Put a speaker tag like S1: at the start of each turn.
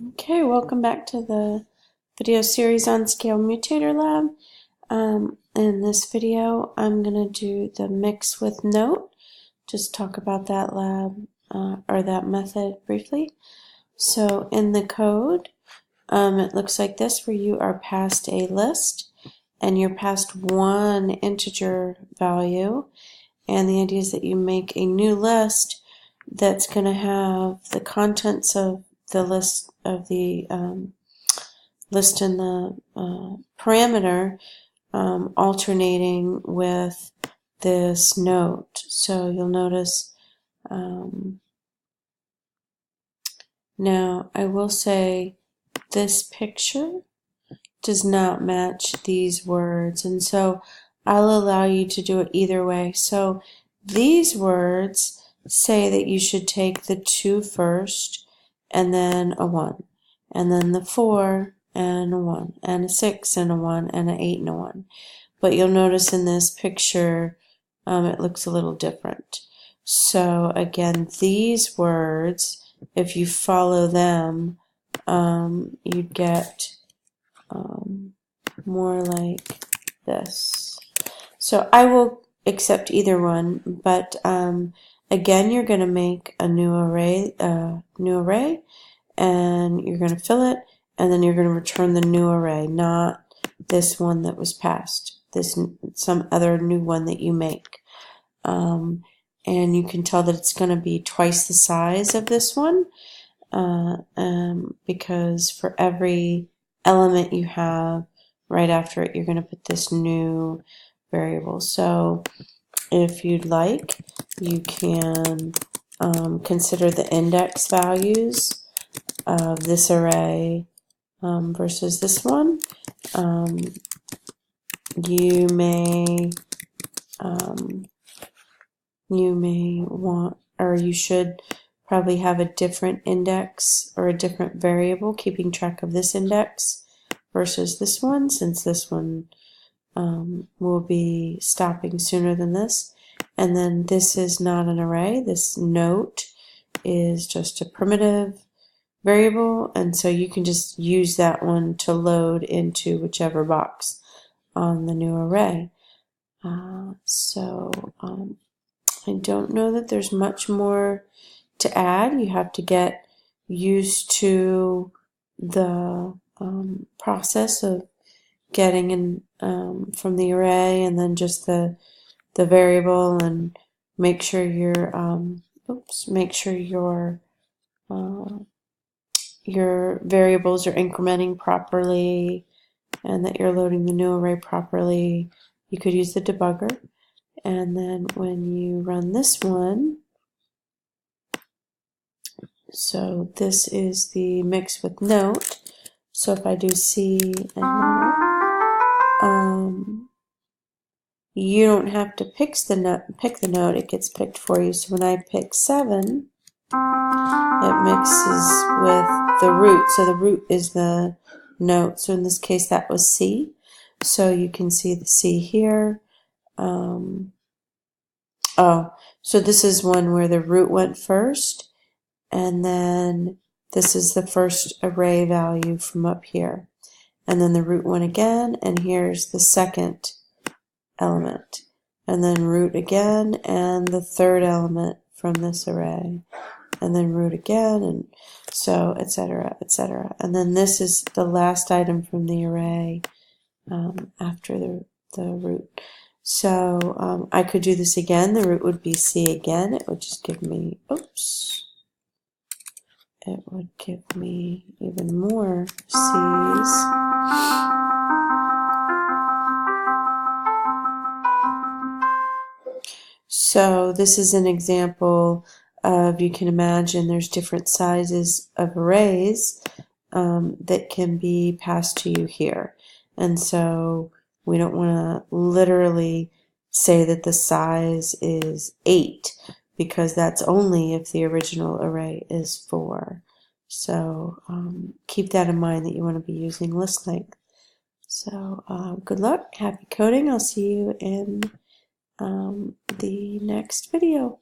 S1: Okay, welcome back to the video series on Scale Mutator Lab. In this video, I'm going to do the mix with note, just talk about that lab or that method briefly. So in the code, it looks like this where you are passed a list and you're passed one integer value, and the idea is that you make a new list that's going to have the contents of the list of the list in the parameter alternating with this note. So you'll notice now I will say this picture does not match these words, and so I'll allow you to do it either way. So these words say that you should take the 2 first and then a 1, and then the 4 and a 1, and a 6 and a 1, and an 8 and a 1. But you'll notice in this picture it looks a little different. So again, these words, if you follow them, you get more like this. So I will accept either one, but again, you're going to make a new array, and you're going to fill it, and then you're going to return the new array, not this one that was passed, some other new one that you make. And you can tell that it's going to be twice the size of this one, because for every element you have right after it, you're going to put this new variable. So if you'd like, you can consider the index values of this array versus this one. You may want, or you should probably have a different index or a different variable keeping track of this index versus this one, since this one will be stopping sooner than this. And then this is not an array. This note is just a primitive variable, and so you can just use that one to load into whichever box on the new array. I don't know that there's much more to add. You have to get used to the process of getting in from the array and then just the variable, and make sure your variables are incrementing properly and that you're loading the new array properly. You could use the debugger, and then when you run this one, so this is the mix with note. So if I do C and note, you don't have to pick the note, it gets picked for you. So when I pick 7, it mixes with the root. So the root is the note. So in this case, that was C. So you can see the C here. So this is one where the root went first, and then this is the first array value from up here. And then the root went again, and here's the second element. And then root again, and the third element from this array. And then root again, and so etc., etc. And then this is the last item from the array after the root. So I could do this again. The root would be C again. It would just give me, it would give me even more C's. So this is an example of, you can imagine there's different sizes of arrays that can be passed to you here. And so we don't want to literally say that the size is 8, because that's only if the original array is 4. So keep that in mind, that you want to be using list length. So good luck, happy coding. I'll see you in the next video.